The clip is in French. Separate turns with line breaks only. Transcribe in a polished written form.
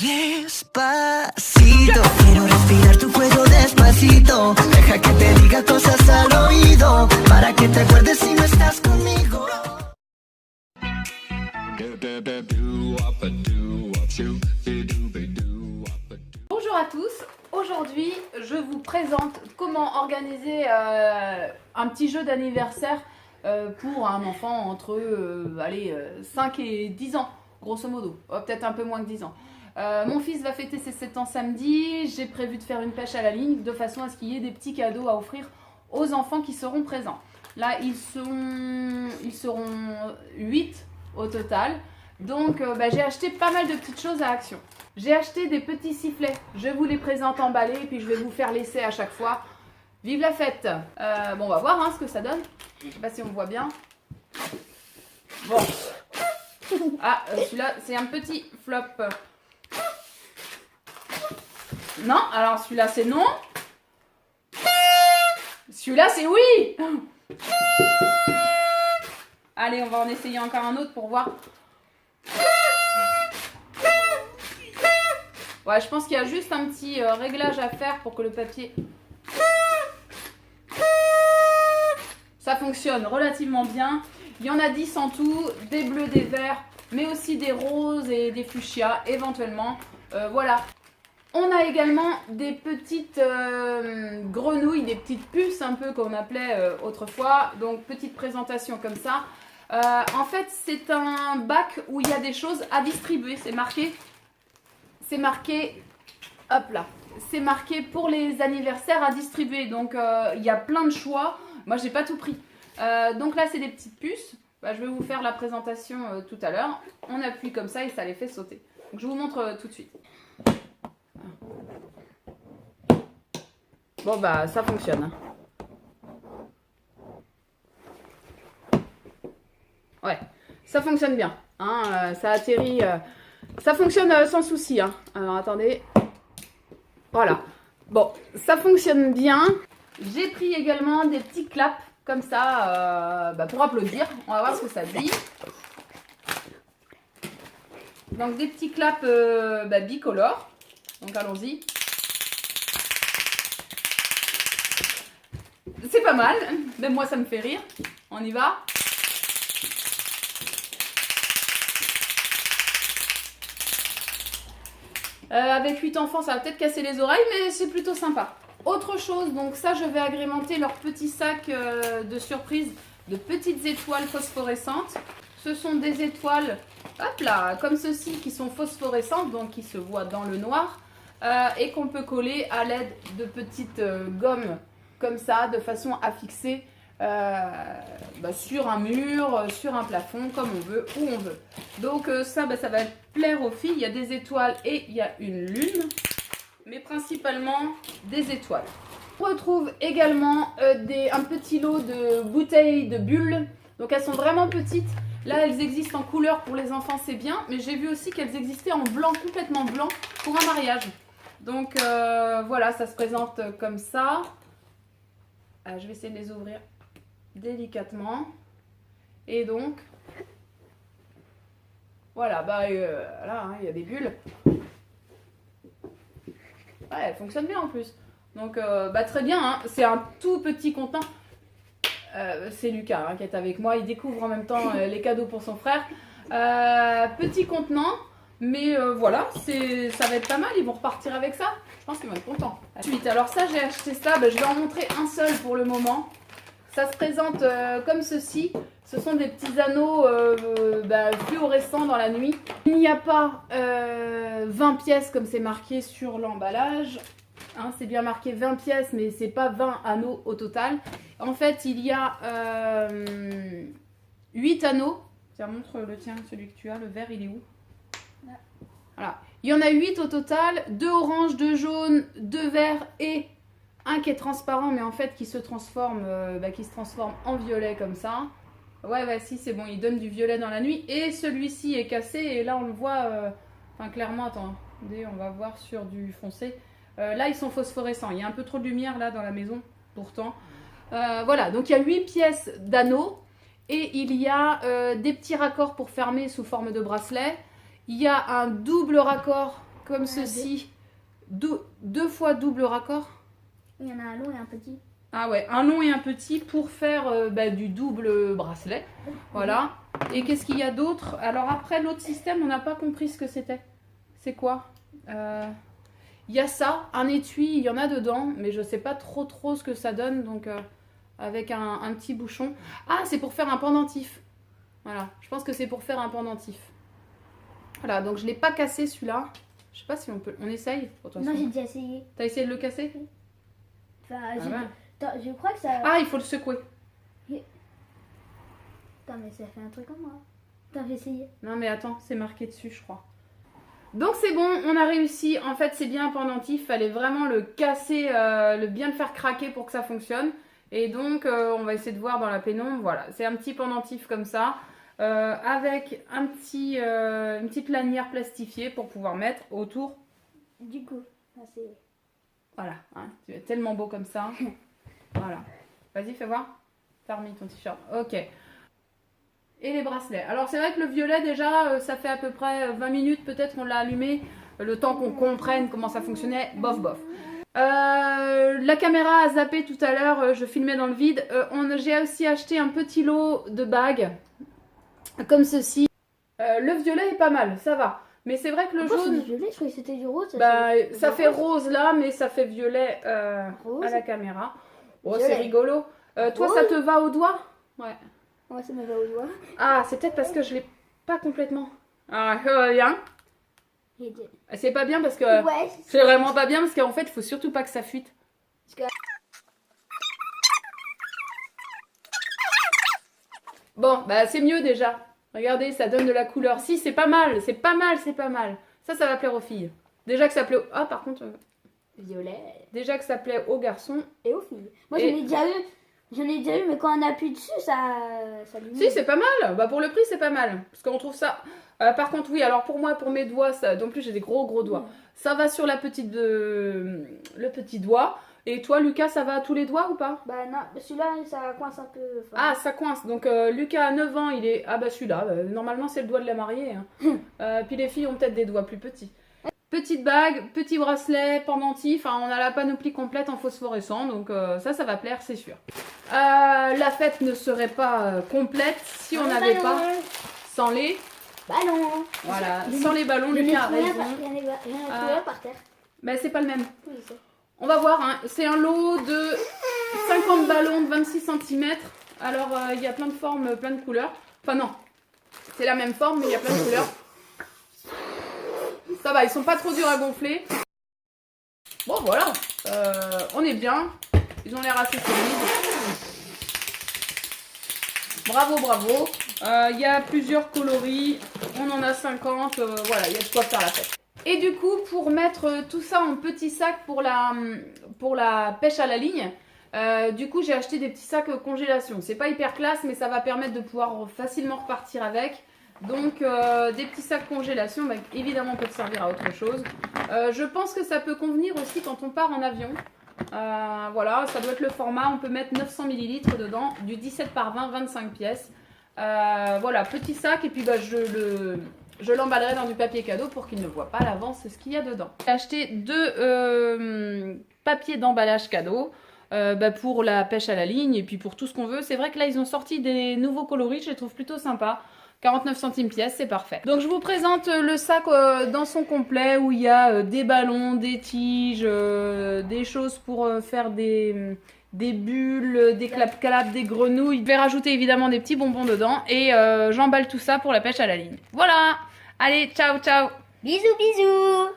Despacito, quiero respirar tu cuello despacito. Deja que te diga cosas al oído, para que te acuerdes si no estás conmigo.
Bonjour à tous, aujourd'hui je vous présente comment organiser un petit jeu d'anniversaire pour un enfant entre 5 et 10 ans, grosso modo, peut-être un peu moins que 10 ans. Mon fils va fêter ses 7 ans samedi, j'ai prévu de faire une pêche à la ligne de façon à ce qu'il y ait des petits cadeaux à offrir aux enfants qui seront présents. Là ils seront 8 au total, donc j'ai acheté pas mal de petites choses à Action. J'ai acheté des petits sifflets, je vous les présente emballés et puis je vais vous faire l'essai à chaque fois. Vive la fête! Bon, on va voir ce que ça donne. Je ne sais pas si on voit bien. Bon. Ah, celui-là, c'est un petit flop. Non, alors celui-là, c'est non. Celui-là, c'est oui. Allez, on va en essayer encore un autre pour voir. Ouais, je pense qu'il y a juste un petit réglage à faire pour que le papier... Ça fonctionne relativement bien. Il y en a 10 en tout, des bleus, des verts, mais aussi des roses et des fuchsias éventuellement. Voilà. On a également des petites grenouilles, des petites puces un peu qu'on appelait autrefois. Donc petite présentation comme ça. En fait, c'est un bac où il y a des choses à distribuer. C'est marqué, hop là. C'est marqué pour les anniversaires à distribuer. Donc il y a plein de choix. Moi, j'ai pas tout pris. Donc là, c'est des petites puces. Je vais vous faire la présentation tout à l'heure. On appuie comme ça et ça les fait sauter. Donc, je vous montre tout de suite. Bon, ça fonctionne. Ouais, ça fonctionne bien. Ça atterrit. Ça fonctionne sans souci. Alors, attendez. Voilà. Bon, ça fonctionne bien. J'ai pris également des petits claps comme ça pour applaudir. On va voir ce que ça dit. Donc des petits claps bicolores. Donc allons-y. C'est pas mal. Même moi ça me fait rire. On y va. Avec 8 enfants ça va peut-être casser les oreilles mais c'est plutôt sympa. Autre chose, donc ça je vais agrémenter leur petit sac de surprise de petites étoiles phosphorescentes. Ce sont des étoiles, hop là, comme ceci qui sont phosphorescentes, donc qui se voient dans le noir et qu'on peut coller à l'aide de petites gommes comme ça, de façon à fixer sur un mur, sur un plafond, comme on veut, où on veut. Donc ça va plaire aux filles. Il y a des étoiles et il y a une lune. Mais principalement des étoiles. On retrouve également un petit lot de bouteilles de bulles. Donc elles sont vraiment petites. Là elles existent en couleur pour les enfants, c'est bien. Mais j'ai vu aussi qu'elles existaient en blanc, complètement blanc, pour un mariage. Donc voilà, ça se présente comme ça. Je vais essayer de les ouvrir délicatement. Et donc, voilà, là il y a des bulles. Ouais, elle fonctionne bien en plus. Donc, très bien. C'est un tout petit contenant. C'est Lucas qui est avec moi. Il découvre en même temps les cadeaux pour son frère. Petit contenant. Mais voilà, ça va être pas mal. Ils vont repartir avec ça. Je pense qu'ils vont être contents. Ensuite, alors ça, j'ai acheté ça. Je vais en montrer un seul pour le moment. Ça se présente comme ceci. Ce sont des petits anneaux fluorescents dans la nuit. Il n'y a pas 20 pièces comme c'est marqué sur l'emballage. C'est bien marqué 20 pièces, mais c'est pas 20 anneaux au total. En fait, il y a 8 anneaux. Tiens, montre le tien, celui que tu as. Le vert, il est où? Voilà. Il y en a 8 au total. 2 oranges, 2 jaunes, 2 verts et un qui est transparent, mais en fait qui se transforme en violet comme ça. Ouais, si, c'est bon, il donne du violet dans la nuit. Et celui-ci est cassé, et là, on le voit, clairement, attendez, on va voir sur du foncé. Là, ils sont phosphorescents. Il y a un peu trop de lumière, là, dans la maison, pourtant. Voilà, donc il y a 8 pièces d'anneaux. Et il y a des petits raccords pour fermer sous forme de bracelet. Il y a un double raccord comme ceci, 2 fois double raccord.
Il y en a un long et un petit.
Ah ouais, un long et un petit pour faire du double bracelet. Voilà. Et qu'est-ce qu'il y a d'autre? Alors après, l'autre système, on n'a pas compris ce que c'était. C'est quoi? Il y a ça, un étui, il y en a dedans, mais je sais pas trop ce que ça donne, donc avec un petit bouchon. Ah, c'est pour faire un pendentif. Voilà, je pense que c'est pour faire un pendentif. Voilà, donc je l'ai pas cassé celui-là. Je sais pas si on peut... On essaye?
Non, j'ai déjà essayé.
T'as essayé de le casser?
Enfin,
Ah ouais.
Attends, je crois que ça...
Ah, il faut le secouer.
Attends, mais ça fait un truc comme moi. Attends, j'ai essayé.
Non mais attends, c'est marqué dessus je crois. Donc c'est bon, on a réussi. En fait c'est bien un pendentif, fallait vraiment le casser, bien le faire craquer pour que ça fonctionne. Et donc on va essayer de voir dans la pénombre. Voilà, c'est un petit pendentif comme ça, avec une petite lanière plastifiée pour pouvoir mettre autour.
Du coup, c'est...
Voilà, hein, tu es tellement beau comme ça. Voilà. Vas-y, fais voir. T'as remis ton t-shirt. Ok. Et les bracelets. Alors c'est vrai que le violet déjà, ça fait à peu près 20 minutes peut-être qu'on l'a allumé. Le temps qu'on comprenne comment ça fonctionnait, bof bof. La caméra a zappé tout à l'heure, je filmais dans le vide. J'ai aussi acheté un petit lot de bagues, comme ceci. Le violet est pas mal, ça va. Mais c'est vrai que le jaune...
C'est du violet, je croyais que c'était du rose.
Ça fait rose là, mais ça fait violet
Rose.
à la caméra. Oh,
Violet.
c'est rigolo. Toi, ça te va au doigt? Ouais.
Ouais, ça me va au doigt.
Ah, c'est peut-être parce que je l'ai pas complètement. Ah, rien. C'est pas bien parce que...
Ouais.
C'est vraiment pas bien parce qu'en fait, il faut surtout pas que ça fuite. Bon, bah c'est mieux déjà. Regardez, ça donne de la couleur. Si, c'est pas mal, c'est pas mal, c'est pas mal. Ça va plaire aux filles. Déjà que ça plaît... Ah, par contre...
Violet.
Déjà que ça plaît aux garçons.
Et aux filles. Moi,
Et-
j'en ai déjà eu. J'en ai déjà eu, mais quand on appuie dessus, ça lui
Si, c'est pas mal. Bah pour le prix, c'est pas mal. Parce qu'on trouve ça... par contre, oui, alors pour moi, pour mes doigts, ça... En plus, j'ai des gros doigts. Ça va sur le petit doigt. Et toi, Lucas, ça va à tous les doigts ou pas?
Bah non, celui-là, ça coince un peu. Enfin,
Ah, ça coince. Donc, Lucas a 9 ans, il est... Ah bah celui-là, normalement, c'est le doigt de la mariée. Hein. Puis les filles ont peut-être des doigts plus petits. Petite bague, petit bracelet, pendentif. Hein, on a la panoplie complète en phosphorescent. Donc ça va plaire, c'est sûr. La fête ne serait pas complète si on n'avait pas... Sans les...
Ballons.
Voilà, sans les ballons, Lucas a raison.
Il y en a trouvé un par terre.
Mais c'est pas le même.
Oui, c'est.
On va voir, hein. C'est un lot de 50 ballons de 26 cm. Alors, il y a plein de formes, plein de couleurs. Enfin, non, c'est la même forme, mais il y a plein de couleurs. Ça va, ils sont pas trop durs à gonfler. Bon, voilà, on est bien. Ils ont l'air assez solides. Bravo, bravo. Il y a plusieurs coloris. On en a 50. Voilà, il y a de quoi faire la fête. Et du coup, pour mettre tout ça en petits sacs pour la pêche à la ligne, du coup, j'ai acheté des petits sacs congélation. C'est pas hyper classe, mais ça va permettre de pouvoir facilement repartir avec. Donc, des petits sacs congélation, bah, évidemment, peuvent servir à autre chose. Je pense que ça peut convenir aussi quand on part en avion. Voilà, ça doit être le format. On peut mettre 900 ml dedans, du 17 par 20, 25 pièces. Voilà, petit sac, et puis bah, je l'emballerai dans du papier cadeau pour qu'il ne voit pas à l'avance ce qu'il y a dedans. J'ai acheté 2 papiers d'emballage cadeau pour la pêche à la ligne et puis pour tout ce qu'on veut. C'est vrai que là, ils ont sorti des nouveaux coloris, je les trouve plutôt sympas. 49 centimes pièce, c'est parfait. Donc je vous présente le sac dans son complet où il y a des ballons, des tiges, des choses pour faire des bulles, des clap-clap, des grenouilles. Je vais rajouter évidemment des petits bonbons dedans et j'emballe tout ça pour la pêche à la ligne. Voilà! Allez, ciao, ciao!
Bisous, bisous.